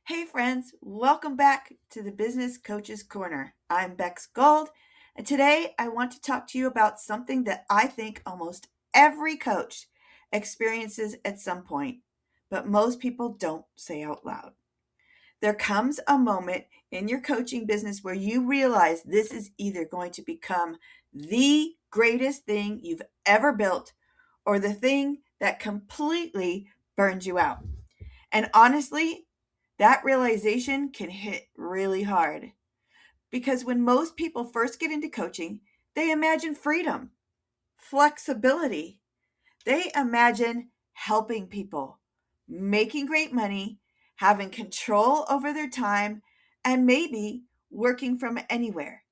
Hey friends, welcome back to the Business Coaches Corner. I'm Becs Gold, and today I want to talk to you about something that I think almost every coach experiences at some point, but most people don't say out loud. There comes a moment in your coaching business where you realize this is either going to become the greatest thing you've ever built or the thing that completely burns you out. And honestly, that realization can hit really hard because when most people first get into coaching, they imagine freedom, flexibility. They imagine helping people, making great money, having control over their time, and maybe working from anywhere.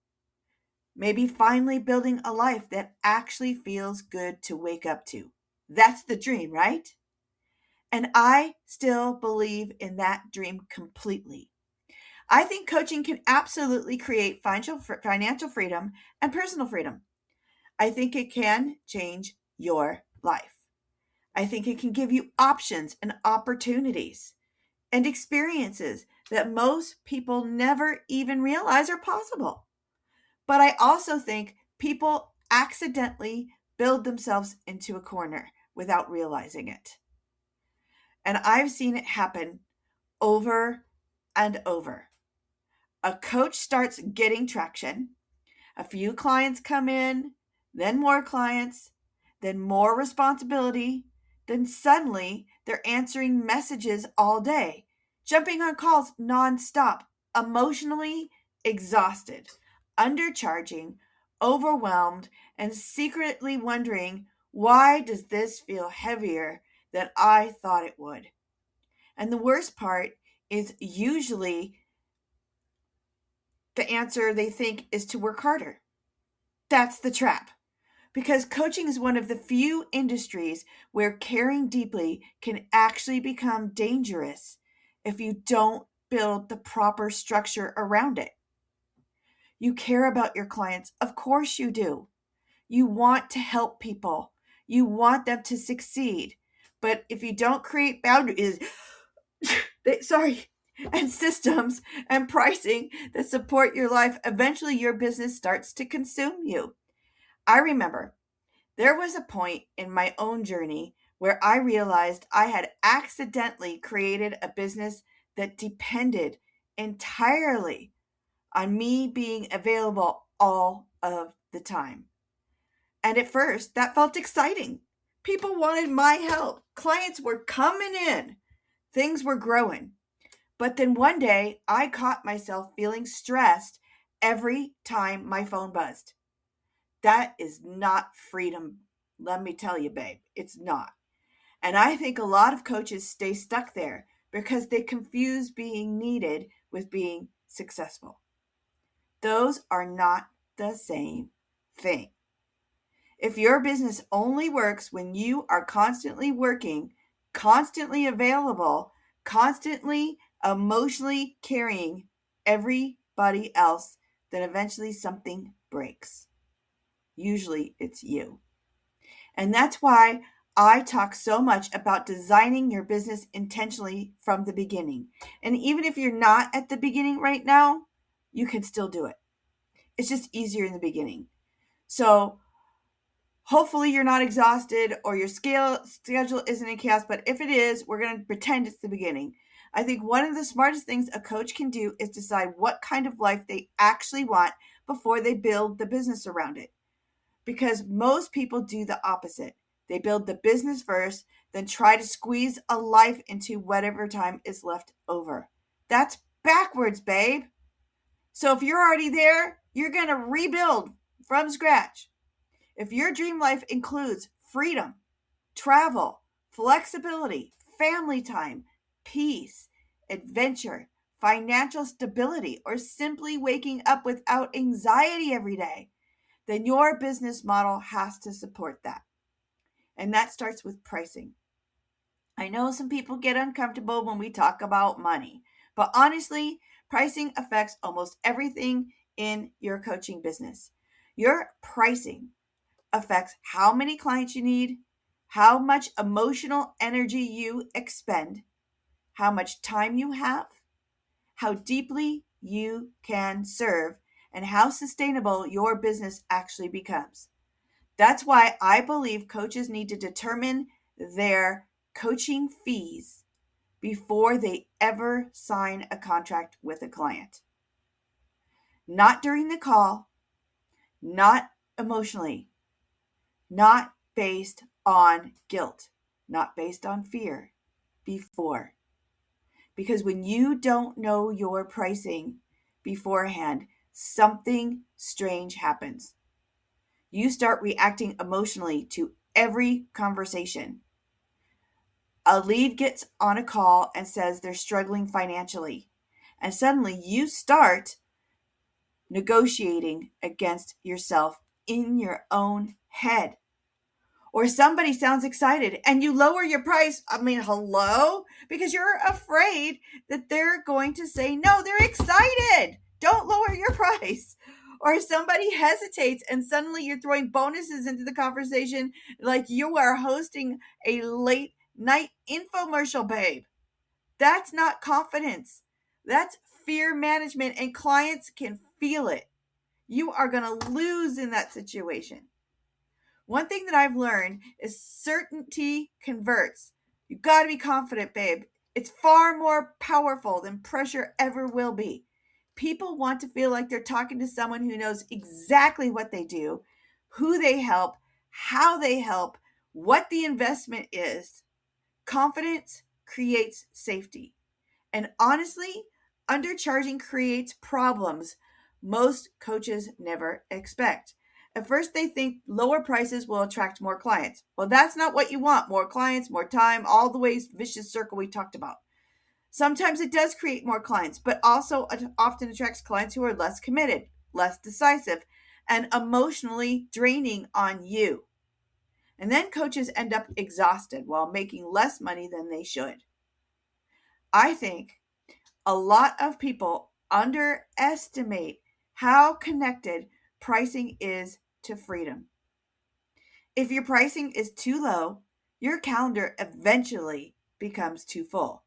Maybe finally building a life that actually feels good to wake up to. That's the dream, right? And I still believe in that dream completely. I think coaching can absolutely create financial freedom and personal freedom. I think it can change your life. I think it can give you options and opportunities and experiences that most people never even realize are possible. But I also think people accidentally build themselves into a corner without realizing it. And I've seen it happen over and over. A coach starts getting traction, a few clients come in, then more clients, then more responsibility, then suddenly they're answering messages all day, jumping on calls nonstop, emotionally exhausted, undercharging, overwhelmed, and secretly wondering, why does this feel heavier than I thought it would? And the worst part is usually the answer they think is to work harder. That's the trap. Because coaching is one of the few industries where caring deeply can actually become dangerous if you don't build the proper structure around it. You care about your clients. Of course you do. You want to help people. You want them to succeed. But if you don't create boundaries, sorry, and systems and pricing that support your life, eventually your business starts to consume you. I remember there was a point in my own journey where I realized I had accidentally created a business that depended entirely on me being available all of the time. And at first, that felt exciting. People wanted my help. Clients were coming in. Things were growing. But then one day, I caught myself feeling stressed every time my phone buzzed. That is not freedom. Let me tell you, babe, it's not. And I think a lot of coaches stay stuck there because they confuse being needed with being successful. Those are not the same thing. If your business only works when you are constantly working, constantly available, constantly emotionally carrying everybody else, then eventually something breaks. Usually it's you. And that's why I talk so much about designing your business intentionally from the beginning. And even if you're not at the beginning right now, you can still do it. It's just easier in the beginning. So hopefully you're not exhausted or your schedule isn't in chaos, but if it is, we're going to pretend it's the beginning. I think one of the smartest things a coach can do is decide what kind of life they actually want before they build the business around it. Because most people do the opposite. They build the business first, then try to squeeze a life into whatever time is left over. That's backwards, babe. So if you're already there, you're going to rebuild from scratch. If your dream life includes freedom, travel, flexibility, family time, peace, adventure, financial stability, or simply waking up without anxiety every day, then your business model has to support that. And that starts with pricing. I know some people get uncomfortable when we talk about money, but honestly, pricing affects almost everything in your coaching business. Your pricing affects how many clients you need, how much emotional energy you expend, how much time you have, how deeply you can serve and how sustainable your business actually becomes. That's why I believe coaches need to determine their coaching fees before they ever sign a contract with a client. Not during the call, not emotionally, not based on guilt, not based on fear, before. Because when you don't know your pricing beforehand, something strange happens. You start reacting emotionally to every conversation. A lead gets on a call and says they're struggling financially, and suddenly you start negotiating against yourself in your own head. Or somebody sounds excited and you lower your price. I mean, hello? Because you're afraid that they're going to say, no, they're excited. Don't lower your price. Or somebody hesitates and suddenly you're throwing bonuses into the conversation like you are hosting a late night infomercial, babe. That's not confidence. That's fear management, and clients can feel it. You are going to lose in that situation. One thing that I've learned is certainty converts. You got to be confident, babe. It's far more powerful than pressure ever will be. People want to feel like they're talking to someone who knows exactly what they do, who they help, how they help, what the investment is. Confidence creates safety. And honestly, undercharging creates problems most coaches never expect. At first, they think lower prices will attract more clients. Well, that's not what you want. More clients, more time, all the ways, vicious circle we talked about. Sometimes it does create more clients, but also it often attracts clients who are less committed, less decisive, and emotionally draining on you. And then coaches end up exhausted while making less money than they should. I think a lot of people underestimate how connected pricing is to freedom. If your pricing is too low, your calendar eventually becomes too full.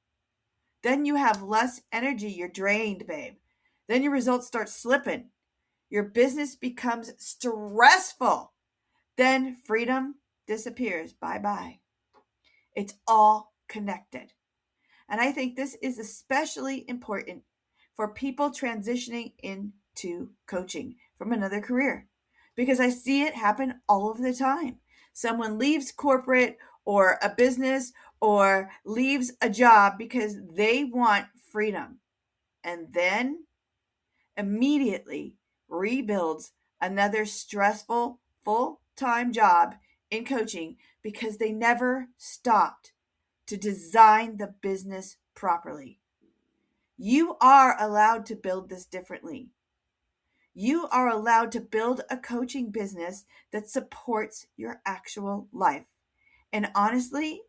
Then you have less energy, you're drained, babe. Then your results start slipping. Your business becomes stressful. Then freedom disappears. Bye bye. It's all connected. And I think this is especially important for people transitioning into coaching from another career, because I see it happen all of the time. Someone leaves corporate or a business or leaves a job because they want freedom, and then immediately rebuilds another stressful full-time job in coaching because they never stopped to design the business properly. You are allowed to build this differently. You are allowed to build a coaching business that supports your actual life. And honestly,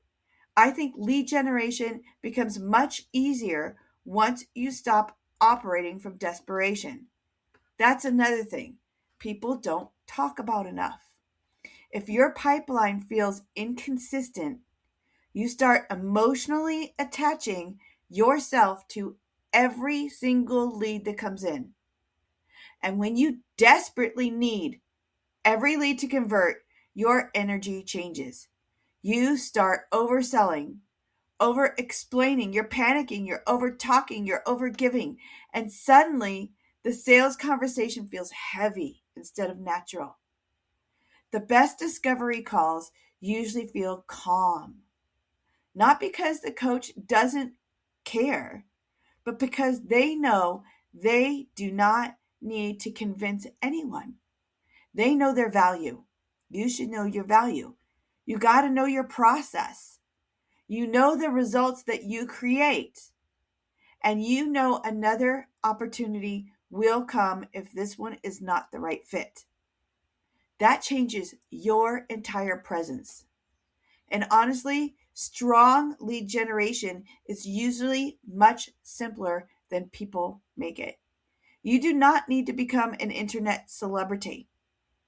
I think lead generation becomes much easier once you stop operating from desperation. That's another thing people don't talk about enough. If your pipeline feels inconsistent, you start emotionally attaching yourself to every single lead that comes in. And when you desperately need every lead to convert, your energy changes. You start overselling, over explaining, you're panicking, you're over talking, you're over giving. And suddenly the sales conversation feels heavy instead of natural. The best discovery calls usually feel calm. Not because the coach doesn't care, but because they know they do not need to convince anyone. They know their value. You should know your value. You got to know your process. You know the results that you create. And you know another opportunity will come if this one is not the right fit. That changes your entire presence. And honestly, strong lead generation is usually much simpler than people make it. You do not need to become an internet celebrity.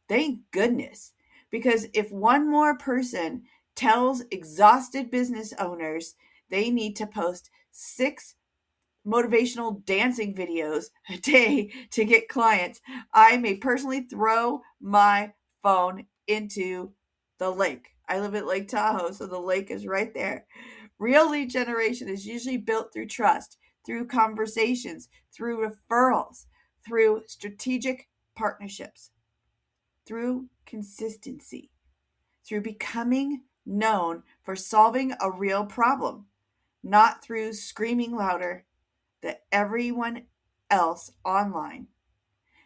Thank goodness. Because if one more person tells exhausted business owners they need to post 6 motivational dancing videos a day to get clients, I may personally throw my phone into the lake. I live at Lake Tahoe, so the lake is right there. Real lead generation is usually built through trust, through conversations, through referrals, through strategic partnerships, through consistency, through becoming known for solving a real problem, not through screaming louder than everyone else online.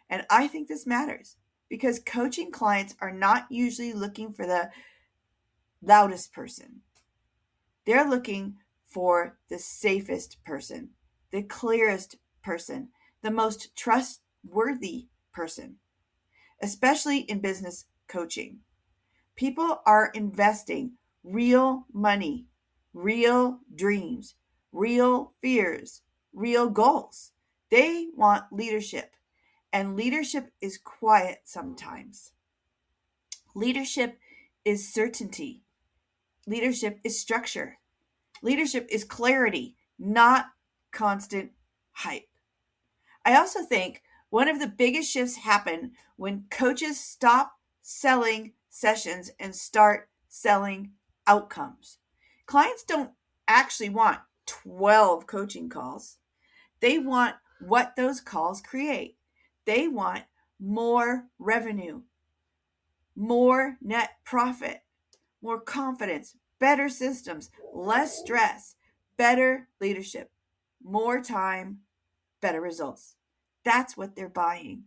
And I think this matters because coaching clients are not usually looking for the loudest person. They're looking for the safest person, the clearest person, the most trustworthy person, especially in business coaching. People are investing real money, real dreams, real fears, real goals. They want leadership, and leadership is quiet sometimes. Leadership is certainty. Leadership is structure. Leadership is clarity, not constant hype. I also think one of the biggest shifts happen when coaches stop selling sessions and start selling outcomes. Clients don't actually want 12 coaching calls. They want what those calls create. They want more revenue, more net profit, more confidence, better systems, less stress, better leadership, more time, better results. That's what they're buying.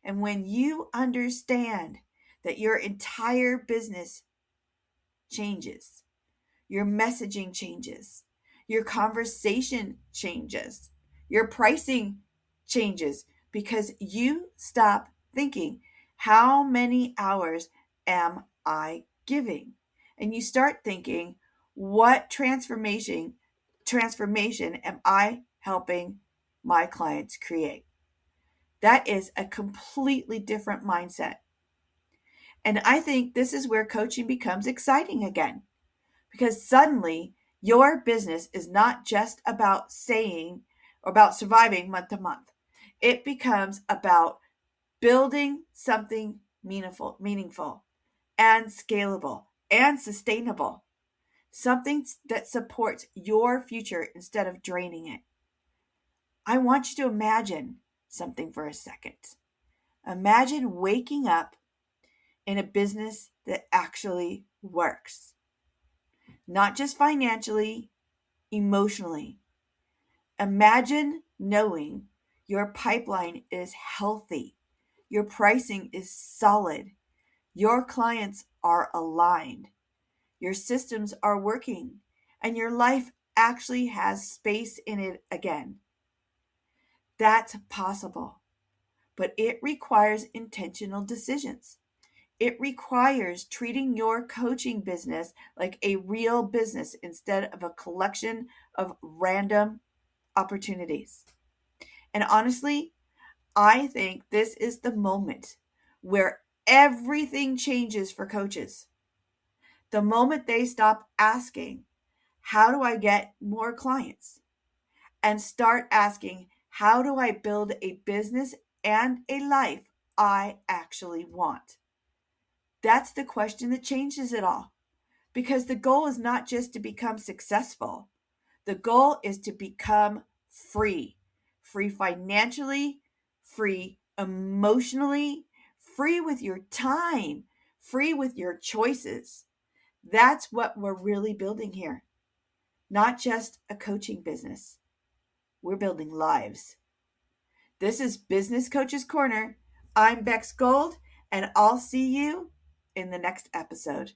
And when you understand that your entire business changes, your messaging changes, your conversation changes, your pricing changes because you stop thinking, how many hours am I giving? And you start thinking, what transformation am I helping my clients create? That is a completely different mindset. And I think this is where coaching becomes exciting again because suddenly your business is not just about saying or about surviving month to month. It becomes about building something meaningful and scalable and sustainable, something that supports your future instead of draining it. I want you to imagine something for a second. Imagine waking up in a business that actually works, not just financially, emotionally. Imagine knowing your pipeline is healthy, your pricing is solid, your clients are aligned, your systems are working, and your life actually has space in it again. That's possible, but it requires intentional decisions. It requires treating your coaching business like a real business instead of a collection of random opportunities. And honestly, I think this is the moment where everything changes for coaches. The moment they stop asking, how do I get more clients? And start asking, how do I build a business and a life I actually want? That's the question that changes it all. Because the goal is not just to become successful, the goal is to become free. Free financially, free emotionally, free with your time, free with your choices. That's what we're really building here. Not just a coaching business, we're building lives. This is Business Coaches Corner. I'm Becs Gold, and I'll see you in the next episode.